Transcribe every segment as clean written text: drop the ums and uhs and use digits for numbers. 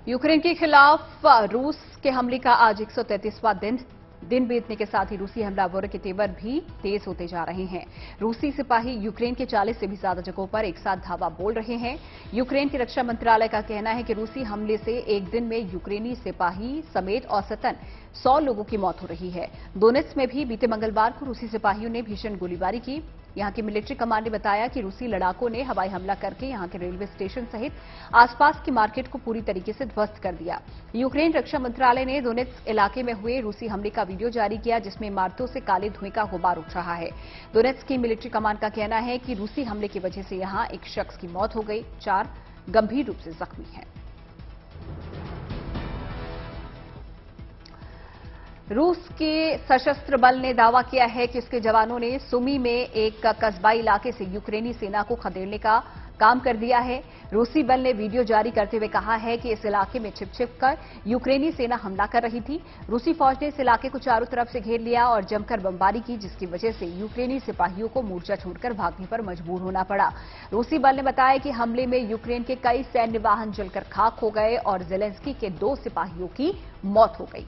Ukraine के खिलाफ रूस के हमले का आज 133वां दिन बीतने के साथ ही रूसी हमलावरों के तेवर भी तेज होते जा रहे हैं। रूसी सिपाही यूक्रेन के 40 से भी ज्यादा जगहों पर एक साथ धावा बोल रहे हैं। यूक्रेन के रक्षा मंत्रालय का कहना है कि रूसी हमले से एक दिन में यूक्रेनी सिपाही समेत औसतन 100 लोगों की मौत हो रही है। दोनेत्स्क में भी बीते मंगलवार को रूसी सिपाहियों ने भीषण गोलीबारी की। यहां की मिलिट्री कमांड ने बताया कि रूसी लड़ाकों ने हवाई हमला करके यहां के रेलवे स्टेशन सहित आसपास की मार्केट को पूरी तरीके से ध्वस्त कर दिया। यूक्रेन रक्षा मंत्रालय ने दोनेत्स्क इलाके में हुए रूसी हमले का वीडियो जारी किया, जिसमें इमारतों से काले धुएं का गुबार उठ रहा है। दोनेत्स्क की मिलिट्री कमांड का कहना है कि रूसी हमले की वजह से यहां एक शख्स की मौत हो गई, 4 गंभीर रूप से जख्मी हैं। रूस के सशस्त्र बल ने दावा किया है कि उसके जवानों ने सुमी में एक कस्बा इलाके से यूक्रेनी सेना को खदेड़ने का काम कर दिया है। रूसी बल ने वीडियो जारी करते हुए कहा है कि इस इलाके में छिप-छिप कर यूक्रेनी सेना हमला कर रही थी। रूसी फौज ने इस इलाके को चारों तरफ से घेर लिया और जमकर बमबारी की, जिसकी वजह से यूक्रेनी सिपाहियों को मोर्चा छोड़कर भागने पर मजबूर होना पड़ा। रूसी बल ने बताया कि हमले में यूक्रेन के कई सैन्य वाहन जलकर खाक हो गए और जेलेंस्की के 2 सिपाहियों की मौत हो गई।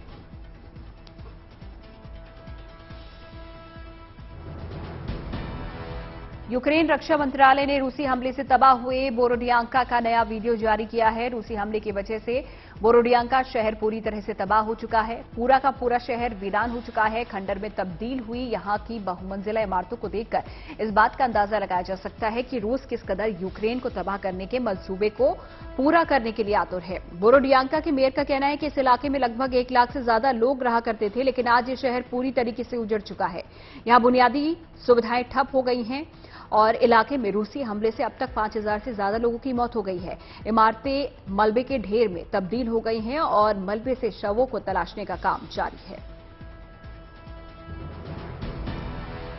यूक्रेन रक्षा मंत्रालय ने रूसी हमले से तबाह हुए बोरोडियांका का नया वीडियो जारी किया है। रूसी हमले की वजह से बोरोडियांका शहर पूरी तरह से तबाह हो चुका है। पूरा का पूरा शहर वीरान हो चुका है। खंडर में तब्दील हुई यहां की बहुमंजिला इमारतों को देखकर इस बात का अंदाजा लगाया जा सकता है कि रूस किस कदर यूक्रेन को तबाह करने के मंसूबे को पूरा करने के लिए आतुर है। बोरोडियांका के मेयर का कहना है कि इस इलाके में लगभग 1 लाख से ज्यादा लोग रहा करते थे, लेकिन आज ये शहर पूरी तरीके से उजड़ चुका है। यहां बुनियादी सुविधाएं ठप हो गई हैं और इलाके में रूसी हमले से अब तक 5000 से ज्यादा लोगों की मौत हो गई है। इमारतें मलबे के ढेर में तब्दील हो गई हैं और मलबे से शवों को तलाशने का काम जारी है।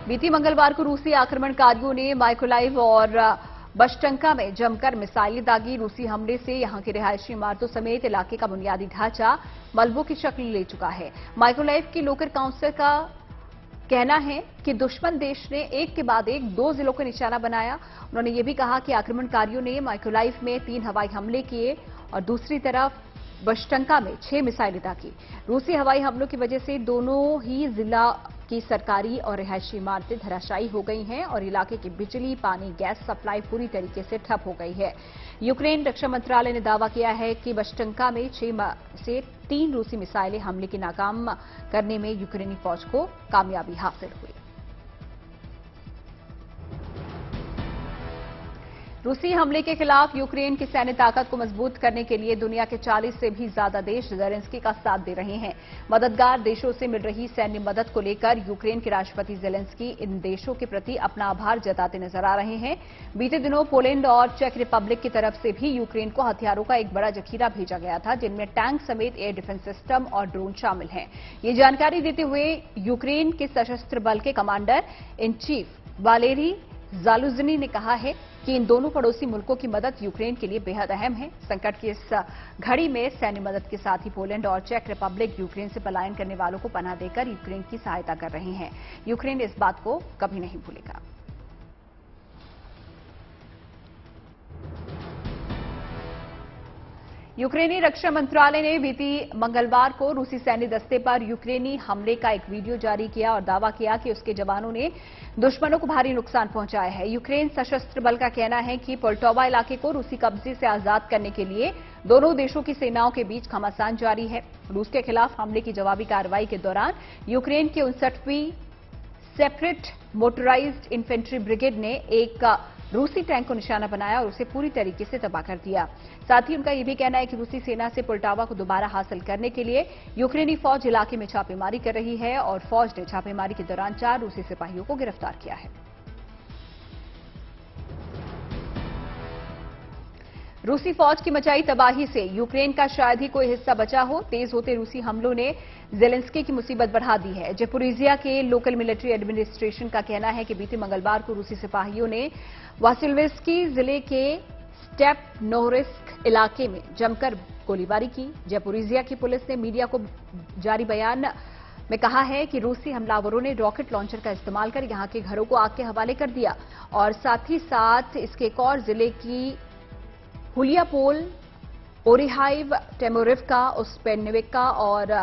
बीती मंगलवार को रूसी आक्रमणकारियों ने माइकोलाइव और बशटंका में जमकर मिसाइलें दागी। रूसी हमले से यहां की रिहायशी इमारतों समेत इलाके का बुनियादी ढांचा मलबों की शक्ल ले चुका है। माइकोलाइव की लोकल काउंसिल का कहना है कि दुश्मन देश ने एक के बाद एक 2 जिलों को निशाना बनाया। उन्होंने ये भी कहा कि आक्रमणकारियों ने माइकोलाइव में 3 हवाई हमले किए और दूसरी तरफ बशटंका में 6 मिसाइलें दागी। रूसी हवाई हमलों की वजह से दोनों ही जिला की सरकारी और रिहायशी इमारतें धराशायी हो गई हैं और इलाके की बिजली, पानी, गैस सप्लाई पूरी तरीके से ठप हो गई है। यूक्रेन रक्षा मंत्रालय ने दावा किया है कि बशटंका में 6 से 3 रूसी मिसाइलें हमले की नाकाम करने में यूक्रेनी फौज को कामयाबी हासिल हुई। रूसी हमले के खिलाफ यूक्रेन की सैन्य ताकत को मजबूत करने के लिए दुनिया के 40 से भी ज्यादा देश जेलेंस्की का साथ दे रहे हैं। मददगार देशों से मिल रही सैन्य मदद को लेकर यूक्रेन के राष्ट्रपति जेलेंस्की इन देशों के प्रति अपना आभार जताते नजर आ रहे हैं। बीते दिनों पोलैंड और चेक रिपब्लिक की तरफ से भी यूक्रेन को हथियारों का एक बड़ा जखीरा भेजा गया था, जिनमें टैंक समेत एयर डिफेंस सिस्टम और ड्रोन शामिल हैं। ये जानकारी देते हुए यूक्रेन के सशस्त्र बल के कमांडर इन चीफ वालेरी जालुजनी ने कहा है कि इन दोनों पड़ोसी मुल्कों की मदद यूक्रेन के लिए बेहद अहम है। संकट की इस घड़ी में सैन्य मदद के साथ ही पोलैंड और चेक रिपब्लिक यूक्रेन से पलायन करने वालों को पनाह देकर यूक्रेन की सहायता कर रहे हैं। यूक्रेन इस बात को कभी नहीं भूलेगा। यूक्रेनी रक्षा मंत्रालय ने बीती मंगलवार को रूसी सैन्य दस्ते पर यूक्रेनी हमले का एक वीडियो जारी किया और दावा किया कि उसके जवानों ने दुश्मनों को भारी नुकसान पहुंचाया है। यूक्रेन सशस्त्र बल का कहना है कि पोल्टावा इलाके को रूसी कब्जे से आजाद करने के लिए दोनों देशों की सेनाओं के बीच घमासान जारी है। रूस के खिलाफ हमले की जवाबी कार्रवाई के दौरान यूक्रेन की 59वीं सेपरेट मोटराइज्ड इन्फेंट्री ब्रिगेड ने एक रूसी टैंक को निशाना बनाया और उसे पूरी तरीके से तबाह कर दिया। साथ ही उनका यह भी कहना है कि रूसी सेना से पोल्टावा को दोबारा हासिल करने के लिए यूक्रेनी फौज इलाके में छापेमारी कर रही है और फौज ने छापेमारी के दौरान 4 रूसी सिपाहियों को गिरफ्तार किया है। रूसी फौज की मचाई तबाही से यूक्रेन का शायद ही कोई हिस्सा बचा हो। तेज होते रूसी हमलों ने जेलेंस्की की मुसीबत बढ़ा दी है। जेपोरिजिया के लोकल मिलिट्री एडमिनिस्ट्रेशन का कहना है कि बीते मंगलवार को रूसी सिपाहियों ने वासिल्वेस्की जिले के स्टेपनोरिस्क इलाके में जमकर गोलीबारी की। जेपोरिजिया की पुलिस ने मीडिया को जारी बयान में कहा है कि रूसी हमलावरों ने रॉकेट लॉन्चर का इस्तेमाल कर यहां के घरों को आग के हवाले कर दिया और साथ ही साथ इसके एक और जिले की हुलियापोल ओरिहाइव, टेमोरिवका, उस्पेनविका और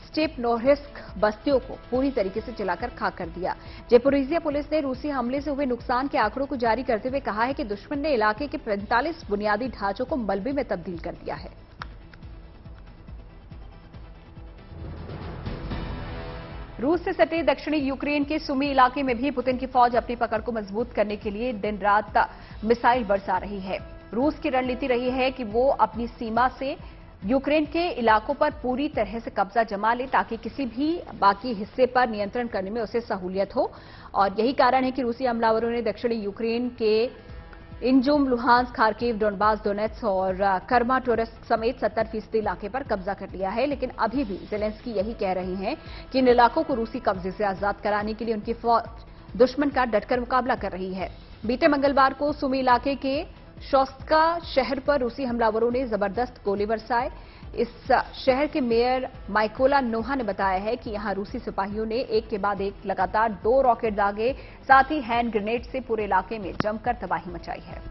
स्टेपनोहिस्क बस्तियों को पूरी तरीके से जलाकर खाक कर दिया। ज़ेपोरिज़िया पुलिस ने रूसी हमले से हुए नुकसान के आंकड़ों को जारी करते हुए कहा है कि दुश्मन ने इलाके के 45 बुनियादी ढांचों को मलबे में तब्दील कर दिया है। रूस से सटे दक्षिणी यूक्रेन के सुमी इलाके में भी पुतिन की फौज अपनी पकड़ को मजबूत करने के लिए दिन रात मिसाइल बरसा रही है। रूस की रणनीति रही है कि वो अपनी सीमा से यूक्रेन के इलाकों पर पूरी तरह से कब्जा जमा ले ताकि किसी भी बाकी हिस्से पर नियंत्रण करने में उसे सहूलियत हो। और यही कारण है कि रूसी हमलावरों ने दक्षिणी यूक्रेन के इंजुम, लुहांस्क, खार्किव, डोनबास, दोनेत्स्क और कर्माटोरस्क समेत 70% इलाके पर कब्जा कर लिया है। लेकिन अभी भी ज़ेलेंस्की यही कह रहे हैं कि इन इलाकों को रूसी कब्जे से आजाद कराने के लिए उनकी फौज दुश्मन का डटकर मुकाबला कर रही है। बीते मंगलवार को सुमी इलाके के शोस्tka शहर पर रूसी हमलावरों ने जबरदस्त गोले बरसाए। इस शहर के मेयर माइकोला नोहा ने बताया है कि यहां रूसी सिपाहियों ने एक के बाद एक लगातार 2 रॉकेट दागे, साथ ही हैंड ग्रेनेड से पूरे इलाके में जमकर तबाही मचाई है।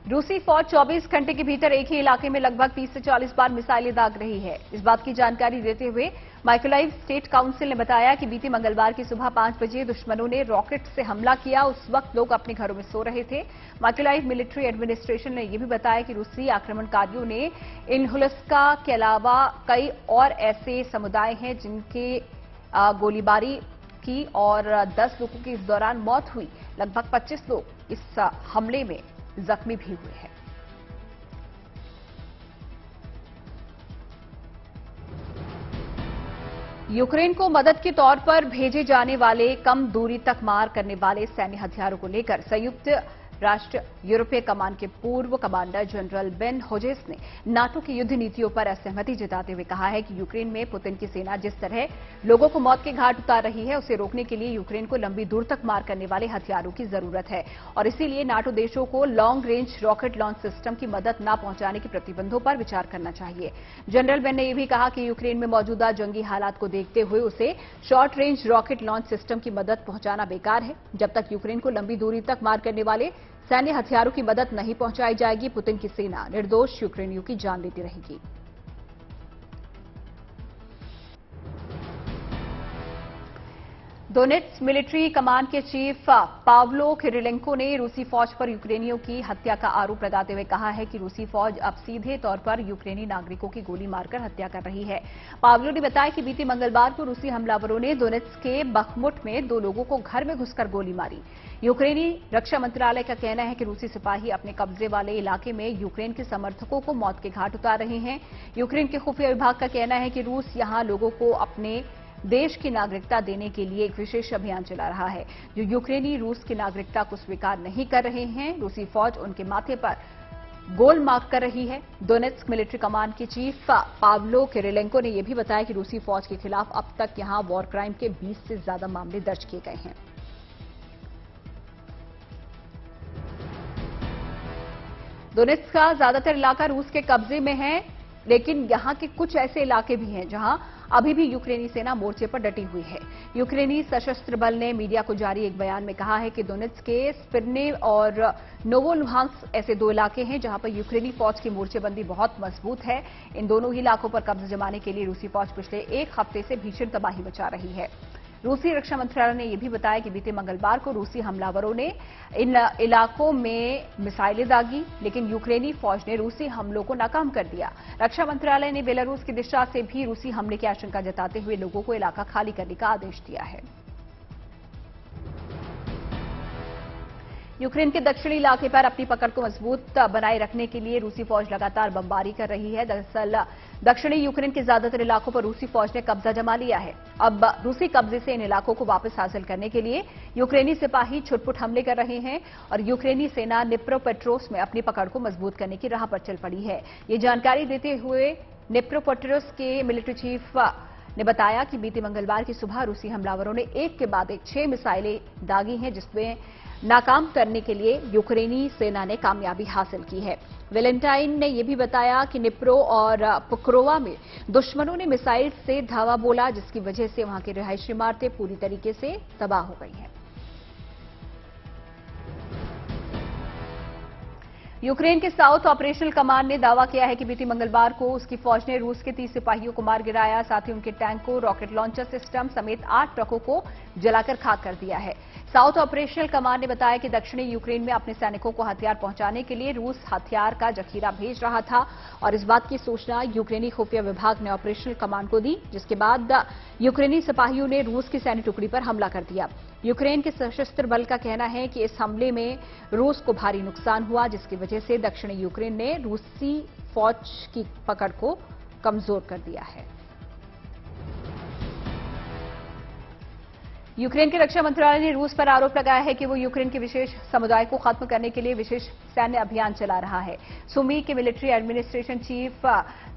रूसी फौज 24 घंटे के भीतर एक ही इलाके में लगभग 30 से 40 बार मिसाइलें दाग रही है। इस बात की जानकारी देते हुए माइकोलाइव स्टेट काउंसिल ने बताया कि बीती मंगलवार की सुबह 5 बजे दुश्मनों ने रॉकेट से हमला किया। उस वक्त लोग अपने घरों में सो रहे थे। माइकोलाइव मिलिट्री एडमिनिस्ट्रेशन ने यह भी बताया कि रूसी आक्रमणकारियों ने इनहुल्स्का के अलावा कई और ऐसे समुदाय हैं जिनके गोलीबारी की और 10 लोगों की इस दौरान मौत हुई। लगभग 25 लोग इस हमले में जख्मी भी हुए हैं। यूक्रेन को मदद के तौर पर भेजे जाने वाले कम दूरी तक मार करने वाले सैन्य हथियारों को लेकर संयुक्त राष्ट्र यूरोपीय कमान के पूर्व कमांडर जनरल बेन होजेस ने नाटो की युद्ध नीतियों पर असहमति जताते हुए कहा है कि यूक्रेन में पुतिन की सेना जिस तरह लोगों को मौत के घाट उतार रही है, उसे रोकने के लिए यूक्रेन को लंबी दूर तक मार करने वाले हथियारों की जरूरत है और इसीलिए नाटो देशों को long range rocket launch system की मदद न पहुंचाने के प्रतिबंधों पर विचार करना चाहिए। जनरल बेन ने यह भी कहा कि यूक्रेन में मौजूदा जंगी हालात को देखते हुए उसे short range rocket launch system की मदद पहुंचाना बेकार है। जब तक यूक्रेन को लंबी दूरी तक मार करने वाले सैन्य हथियारों की मदद नहीं पहुंचाई जाएगी, पुतिन की सेना निर्दोष यूक्रेनियों की जान लेती रहेगी। दोनेत्स्क मिलिट्री कमान के चीफ पावलो किरिलेंको ने रूसी फौज पर यूक्रेनियों की हत्या का आरोप लगाते हुए कहा है कि रूसी फौज अब सीधे तौर पर यूक्रेनी नागरिकों की गोली मारकर हत्या कर रही है। पावलो ने बताया कि बीते मंगलवार को रूसी हमलावरों ने दोनेत्स्क के बखमुट में 2 लोगों को घर में घुसकर गोली मारी। यूक्रेनी रक्षा मंत्रालय का कहना है कि रूसी सिपाही अपने कब्जे वाले इलाके में यूक्रेन के समर्थकों को मौत के घाट उतार रहे हैं। यूक्रेन के खुफिया विभाग का कहना है कि रूस यहां लोगों को अपने देश की नागरिकता देने के लिए एक विशेष अभियान चला रहा है। जो यूक्रेनी रूस की नागरिकता को स्वीकार नहीं कर रहे हैं, रूसी फौज उनके माथे पर गोल मार्क कर रही है। दोनेत्स्क मिलिट्री कमान के चीफ पावलो किरिलेंको ने यह भी बताया कि रूसी फौज के खिलाफ अब तक यहां वॉर क्राइम के 20 से ज्यादा मामले दर्ज किए गए हैं। दोनेत्स्क का ज्यादातर इलाका रूस के कब्जे में है, लेकिन यहां के कुछ ऐसे इलाके भी हैं जहां अभी भी यूक्रेनी सेना मोर्चे पर डटी हुई है। यूक्रेनी सशस्त्र बल ने मीडिया को जारी एक बयान में कहा है कि दोनेत्स्क के स्पिरने और नोवोलुहांस्क ऐसे 2 इलाके हैं जहां पर यूक्रेनी फौज की मोर्चेबंदी बहुत मजबूत है। इन दोनों ही इलाकों पर कब्जा जमाने के लिए रूसी फौज पिछले 1 हफ्ते से भीषण तबाही मचा रही है। रूसी रक्षा मंत्रालय ने यह भी बताया कि बीते मंगलवार को रूसी हमलावरों ने इन इलाकों में मिसाइलें दागी, लेकिन यूक्रेनी फौज ने रूसी हमलों को नाकाम कर दिया। रक्षा मंत्रालय ने बेलारूस की दिशा से भी रूसी हमले की आशंका जताते हुए लोगों को इलाका खाली करने का आदेश दिया है। यूक्रेन के दक्षिणी इलाके पर अपनी पकड़ को मजबूत बनाए रखने के लिए रूसी फौज लगातार बमबारी कर रही है। दरअसल दक्षिणी यूक्रेन के ज्यादातर इलाकों पर रूसी फौज ने कब्जा जमा लिया है। अब रूसी कब्जे से इन इलाकों को वापस हासिल करने के लिए यूक्रेनी सिपाही छुटपुट हमले कर रहे हैं और यूक्रेनी सेना निप्रोपेट्रोव्स्क में अपनी पकड़ को मजबूत करने की राह पर चल पड़ी है। ये जानकारी देते हुए निप्रोपेट्रोव्स्क के मिलिट्री चीफ ने बताया कि बीते मंगलवार की सुबह रूसी हमलावरों ने एक के बाद एक 6 मिसाइलें दागी हैं, जिसमें नाकाम करने के लिए यूक्रेनी सेना ने कामयाबी हासिल की है। वेलेंटाइन ने यह भी बताया कि निप्रो और पोक्रोवा में दुश्मनों ने मिसाइल से धावा बोला, जिसकी वजह से वहां की रिहायशी इमारतें पूरी तरीके से तबाह हो गई हैं। यूक्रेन के साउथ ऑपरेशनल कमांड ने दावा किया है कि बीती मंगलवार को उसकी फौज ने रूस के 30 सिपाहियों को मार गिराया, साथ ही उनके टैंकों, रॉकेट लॉन्चर सिस्टम समेत 8 ट्रकों को जलाकर खाक कर दिया है। साउथ ऑपरेशनल कमांड ने बताया कि दक्षिणी यूक्रेन में अपने सैनिकों को हथियार पहुंचाने के लिए रूस हथियार का जखीरा भेज रहा था और इस बात की सूचना यूक्रेनी खुफिया विभाग ने ऑपरेशनल कमांड को दी, जिसके बाद यूक्रेनी सिपाहियों ने रूस की सैन्य टुकड़ी पर हमला कर दिया। यूक्रेन के सशस्त्र बल का कहना है कि इस हमले में रूस को भारी नुकसान हुआ, जिसकी वजह से दक्षिणी यूक्रेन ने रूसी फौज की पकड़ को कमजोर कर दिया है। यूक्रेन के रक्षा मंत्रालय ने रूस पर आरोप लगाया है कि वो यूक्रेन के विशेष समुदाय को खत्म करने के लिए विशेष सैन्य अभियान चला रहा है। सुमी के मिलिट्री एडमिनिस्ट्रेशन चीफ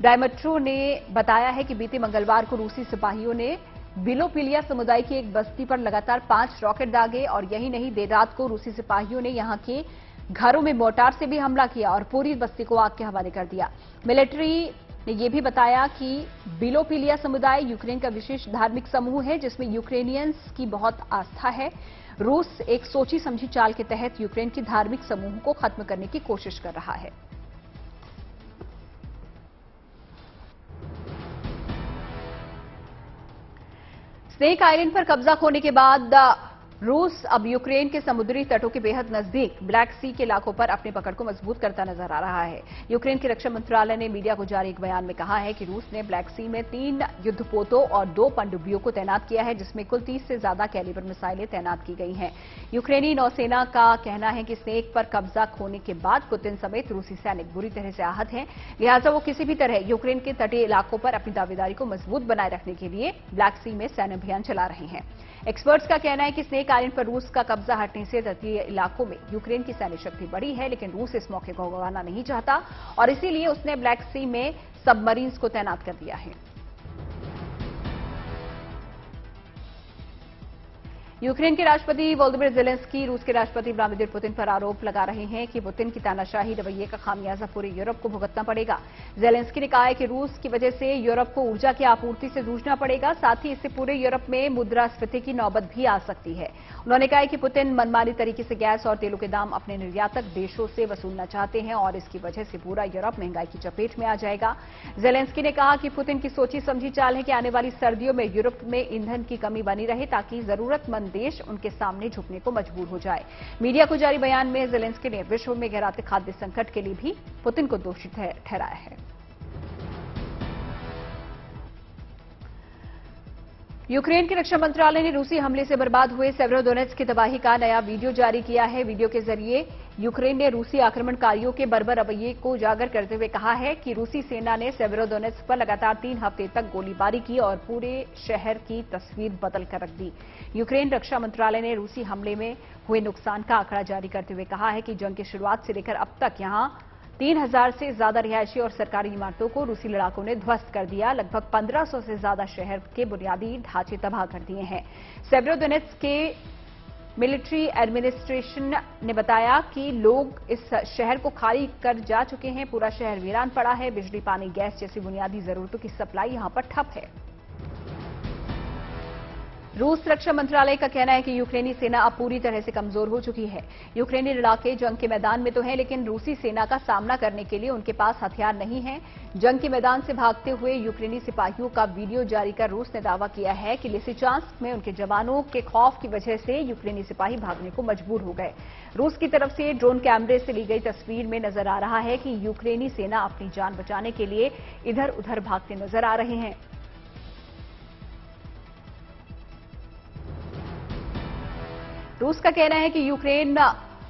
डायमट्रो ने बताया है कि बीते मंगलवार को रूसी सिपाहियों ने बिलोपिलिया समुदाय की एक बस्ती पर लगातार 5 रॉकेट दागे और यही नहीं, देर रात को रूसी सिपाहियों ने यहां के घरों में मोर्टार से भी हमला किया और पूरी बस्ती को आग के हवाले कर दिया। मिलिट्री ने यह भी बताया कि बिलोपिलिया समुदाय यूक्रेन का विशेष धार्मिक समूह है, जिसमें यूक्रेनियंस की बहुत आस्था है। रूस एक सोची समझी चाल के तहत यूक्रेन की धार्मिक समूह को खत्म करने की कोशिश कर रहा है। स्नेक आइलैंड पर कब्जा खोने के बाद रूस अब यूक्रेन के समुद्री तटों के बेहद नजदीक ब्लैक सी के इलाकों पर अपनी पकड़ को मजबूत करता नजर आ रहा है। यूक्रेन के रक्षा मंत्रालय ने मीडिया को जारी एक बयान में कहा है कि रूस ने ब्लैक सी में 3 युद्धपोतों और 2 पनडुब्बियों को तैनात किया है, जिसमें कुल 30 से ज्यादा कैलिबर मिसाइलें तैनात की गई हैं। यूक्रेनी नौसेना का कहना है कि स्नेक पर कब्जा खोने के बाद पुतिन समेत रूसी सैनिक बुरी तरह से आहत हैं, लिहाजा वो किसी भी तरह यूक्रेन के तटीय इलाकों पर अपनी दावेदारी को मजबूत बनाए रखने के लिए ब्लैक सी में सैन्य अभियान चला रहे हैं। एक्सपर्ट्स का कहना है कि स्नेक आइलैंड पर रूस का कब्जा हटने से तटीय इलाकों में यूक्रेन की सैन्य शक्ति बढ़ी है, लेकिन रूस इस मौके को गंवाना नहीं चाहता और इसीलिए उसने ब्लैक सी में सबमरीन्स को तैनात कर दिया है। यूक्रेन के राष्ट्रपति वोलोदिमिर ज़ेलेंस्की रूस के राष्ट्रपति व्लादिमीर पुतिन पर आरोप लगा रहे हैं कि पुतिन की तानाशाही रवैये का खामियाजा पूरे यूरोप को भुगतना पड़ेगा। ज़ेलेंस्की ने कहा है कि रूस की वजह से यूरोप को ऊर्जा की आपूर्ति से जूझना पड़ेगा, साथ ही इससे पूरे यूरोप में मुद्रास्फीति की नौबत भी आ सकती है। उन्होंने कहा है कि पुतिन मनमानी तरीके से गैस और तेलों के दाम अपने निर्यातक देशों से वसूलना चाहते हैं और इसकी वजह से पूरा यूरोप महंगाई की चपेट में आ जाएगा। ज़ेलेंस्की ने कहा कि पुतिन की सोची समझी चाल है कि आने वाली सर्दियों में यूरोप में ईंधन की कमी बनी रहे, ताकि जरूरतमंद देश उनके सामने झुकने को मजबूर हो जाए। मीडिया को जारी बयान में ज़ेलेंस्की ने विश्व में गहराते खाद्य संकट के लिए भी पुतिन को दोषी ठहराया है। यूक्रेन के रक्षा मंत्रालय ने रूसी हमले से बर्बाद हुए सेवेरोडोनेत्स्क की तबाही का नया वीडियो जारी किया है। वीडियो के जरिए यूक्रेन ने रूसी आक्रमणकारियों के बर्बर रवैये को उजागर करते हुए कहा है कि रूसी सेना ने सेवेरोडोनेत्स्क पर लगातार 3 हफ्ते तक गोलीबारी की और पूरे शहर की तस्वीर बदल कर रख दी। यूक्रेन रक्षा मंत्रालय ने रूसी हमले में हुए नुकसान का आंकड़ा जारी करते हुए कहा है कि जंग की शुरुआत से लेकर अब तक यहां 3000 से ज्यादा रिहायशी और सरकारी इमारतों को रूसी लड़ाकों ने ध्वस्त कर दिया। लगभग 1500 से ज्यादा शहर के बुनियादी ढांचे तबाह कर दिए हैं। सेवेरोडोनेत्स्क के मिलिट्री एडमिनिस्ट्रेशन ने बताया कि लोग इस शहर को खाली कर जा चुके हैं। पूरा शहर वीरान पड़ा है। बिजली, पानी, गैस जैसी बुनियादी जरूरतों की सप्लाई यहां पर ठप है। रूस रक्षा मंत्रालय का कहना है कि यूक्रेनी सेना अब पूरी तरह से कमजोर हो चुकी है। यूक्रेनी लड़ाके जंग के मैदान में तो हैं, लेकिन रूसी सेना का सामना करने के लिए उनके पास हथियार नहीं है। जंग के मैदान से भागते हुए यूक्रेनी सिपाहियों का वीडियो जारी कर रूस ने दावा किया है कि लिसिचांस्क में उनके जवानों के खौफ की वजह से यूक्रेनी सिपाही भागने को मजबूर हो गए। रूस की तरफ से ड्रोन कैमरे से ली गई तस्वीर में नजर आ रहा है कि यूक्रेनी सेना अपनी जान बचाने के लिए इधर उधर भागते नजर आ रहे हैं। रूस का कहना है कि यूक्रेन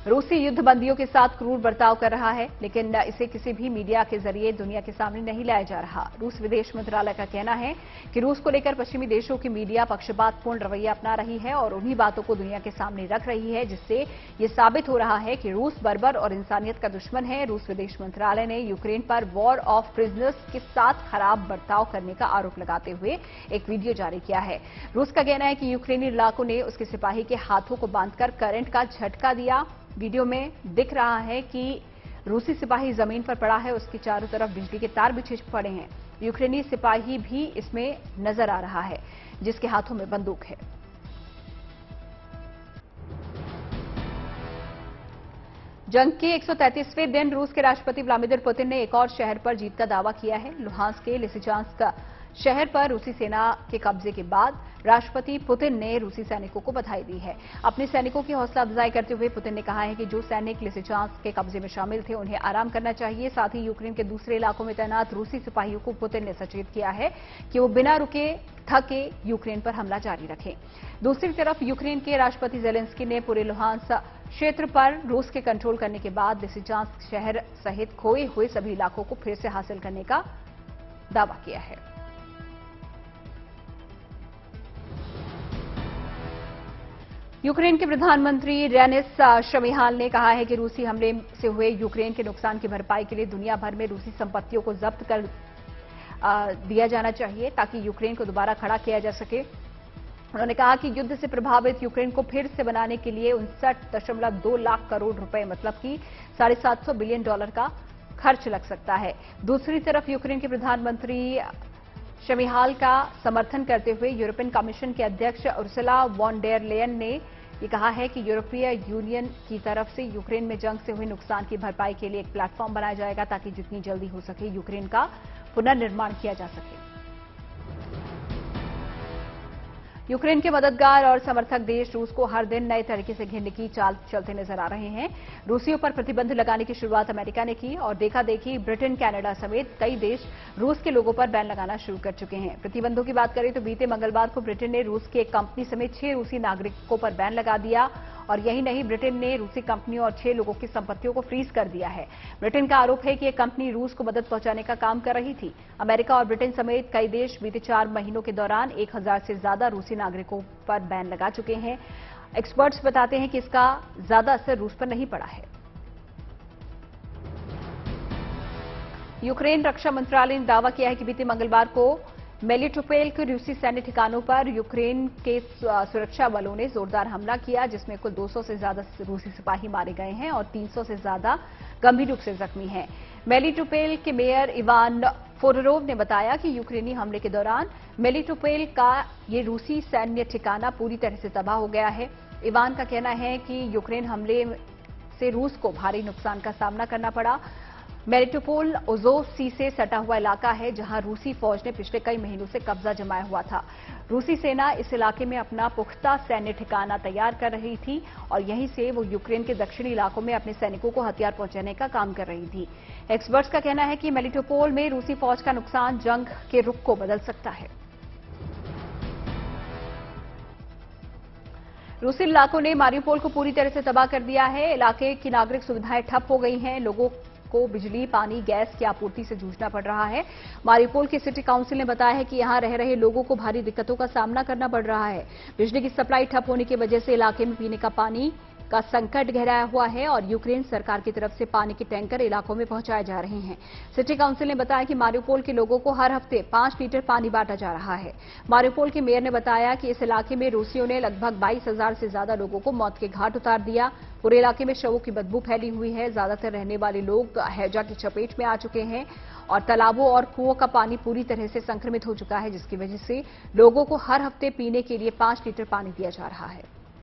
रूसी युद्धबंदियों के साथ क्रूर बर्ताव कर रहा है, लेकिन इसे किसी भी मीडिया के जरिए दुनिया के सामने नहीं लाया जा रहा। रूस विदेश मंत्रालय का कहना है कि रूस को लेकर पश्चिमी देशों की मीडिया पक्षपातपूर्ण रवैया अपना रही है और उन्हीं बातों को दुनिया के सामने रख रही है, जिससे ये साबित हो रहा है कि रूस बर्बर और इंसानियत का दुश्मन है। रूस विदेश मंत्रालय ने यूक्रेन पर वॉर ऑफ प्रिजनर्स के साथ खराब बर्ताव करने का आरोप लगाते हुए एक वीडियो जारी किया है। रूस का कहना है कि यूक्रेनी लड़ाकों ने उसके सिपाही के हाथों को बांधकर करंट का झटका दिया। वीडियो में दिख रहा है कि रूसी सिपाही जमीन पर पड़ा है, उसके चारों तरफ बिजली के तार बिछे पड़े हैं। यूक्रेनी सिपाही भी इसमें नजर आ रहा है, जिसके हाथों में बंदूक है। जंग के 133वें दिन रूस के राष्ट्रपति व्लादिमीर पुतिन ने एक और शहर पर जीत का दावा किया है। लुहांस्क के लिसिचांस्क शहर पर रूसी सेना के कब्जे के बाद राष्ट्रपति पुतिन ने रूसी सैनिकों को बधाई दी है। अपने सैनिकों की हौसला अफजाई करते हुए पुतिन ने कहा है कि जो सैनिक लिसिचांस्क के कब्जे में शामिल थे उन्हें आराम करना चाहिए। साथ ही यूक्रेन के दूसरे इलाकों में तैनात रूसी सिपाहियों को पुतिन ने सचेत किया है कि वो बिना रुके थके यूक्रेन पर हमला जारी रखें। दूसरी तरफ यूक्रेन के राष्ट्रपति जेलेंस्की ने पूरे लुहांस्क क्षेत्र पर रूस के कंट्रोल करने के बाद लिसिचांस्क शहर सहित खोए हुए सभी इलाकों को फिर से हासिल करने का दावा किया है। यूक्रेन के प्रधानमंत्री डेनिस शमिहाल ने कहा है कि रूसी हमले से हुए यूक्रेन के नुकसान की भरपाई के लिए दुनिया भर में रूसी संपत्तियों को जब्त कर दिया जाना चाहिए ताकि यूक्रेन को दोबारा खड़ा किया जा सके। उन्होंने कहा कि युद्ध से प्रभावित यूक्रेन को फिर से बनाने के लिए 59.2 लाख करोड़ रुपए मतलब कि $750 बिलियन का खर्च लग सकता है। दूसरी तरफ यूक्रेन के प्रधानमंत्री शमिहाल का समर्थन करते हुए यूरोपियन कमीशन के अध्यक्ष उर्सुला वॉन डेर लेयन ने ये कहा है कि यूरोपीय यूनियन की तरफ से यूक्रेन में जंग से हुए नुकसान की भरपाई के लिए एक प्लेटफॉर्म बनाया जाएगा ताकि जितनी जल्दी हो सके यूक्रेन का पुनर्निर्माण किया जा सके। यूक्रेन के मददगार और समर्थक देश रूस को हर दिन नए तरीके से घेरने की चाल चलते नजर आ रहे हैं। रूसियों पर प्रतिबंध लगाने की शुरुआत अमेरिका ने की और देखा देखी ब्रिटेन, कनाडा समेत कई देश रूस के लोगों पर बैन लगाना शुरू कर चुके हैं। प्रतिबंधों की बात करें तो बीते मंगलवार को ब्रिटेन ने रूस की एक कंपनी समेत 6 रूसी नागरिकों पर बैन लगा दिया और यही नहीं, ब्रिटेन ने रूसी कंपनियों और 6 लोगों की संपत्तियों को फ्रीज कर दिया है। ब्रिटेन का आरोप है कि यह कंपनी रूस को मदद पहुंचाने का काम कर रही थी। अमेरिका और ब्रिटेन समेत कई देश बीते 4 महीनों के दौरान 1000 से ज्यादा रूसी नागरिकों पर बैन लगा चुके हैं। एक्सपर्ट्स बताते हैं कि इसका ज्यादा असर रूस पर नहीं पड़ा है। यूक्रेन रक्षा मंत्रालय ने दावा किया है कि बीते मंगलवार को मेलिटोपोल के रूसी सैन्य ठिकानों पर यूक्रेन के सुरक्षा बलों ने जोरदार हमला किया, जिसमें कुल 200 से ज्यादा रूसी सिपाही मारे गए हैं और 300 से ज्यादा गंभीर रूप से जख्मी हैं। मेलिटोपोल के मेयर इवान फोरोरोव ने बताया कि यूक्रेनी हमले के दौरान मेलिटोपोल का ये रूसी सैन्य ठिकाना पूरी तरह से तबाह हो गया है। इवान का कहना है कि यूक्रेन हमले से रूस को भारी नुकसान का सामना करना पड़ा। मेलिटोपोल ओज़ोव सी से सटा हुआ इलाका है जहां रूसी फौज ने पिछले कई महीनों से कब्जा जमाया हुआ था। रूसी सेना इस इलाके में अपना पुख्ता सैन्य ठिकाना तैयार कर रही थी और यहीं से वो यूक्रेन के दक्षिणी इलाकों में अपने सैनिकों को हथियार पहुंचाने का काम कर रही थी। एक्सपर्ट्स का कहना है कि मेलिटोपोल में रूसी फौज का नुकसान जंग के रुख को बदल सकता है। रूसी इलाकों ने मारियोपोल को पूरी तरह से तबाह कर दिया है। इलाके की नागरिक सुविधाएं ठप हो गई हैं। लोगों को बिजली, पानी, गैस की आपूर्ति से जूझना पड़ रहा है। मारियोपोल की सिटी काउंसिल ने बताया है कि यहां रह रहे लोगों को भारी दिक्कतों का सामना करना पड़ रहा है। बिजली की सप्लाई ठप होने की वजह से इलाके में पीने का पानी का संकट गहराया हुआ है और यूक्रेन सरकार की तरफ से पानी के टैंकर इलाकों में पहुंचाए जा रहे हैं। सिटी काउंसिल ने बताया कि मारियोपोल के लोगों को हर हफ्ते 5 लीटर पानी बांटा जा रहा है। मारियोपोल के मेयर ने बताया कि इस इलाके में रूसियों ने लगभग 22,000 से ज्यादा लोगों को मौत के घाट उतार दिया। पूरे इलाके में शवों की बदबू फैली हुई है। ज्यादातर रहने वाले लोग हैजा की चपेट में आ चुके हैं और तालाबों और कुओं का पानी पूरी तरह से संक्रमित हो चुका है, जिसकी वजह से लोगों को हर हफ्ते पीने के लिए 5 लीटर पानी दिया जा रहा है।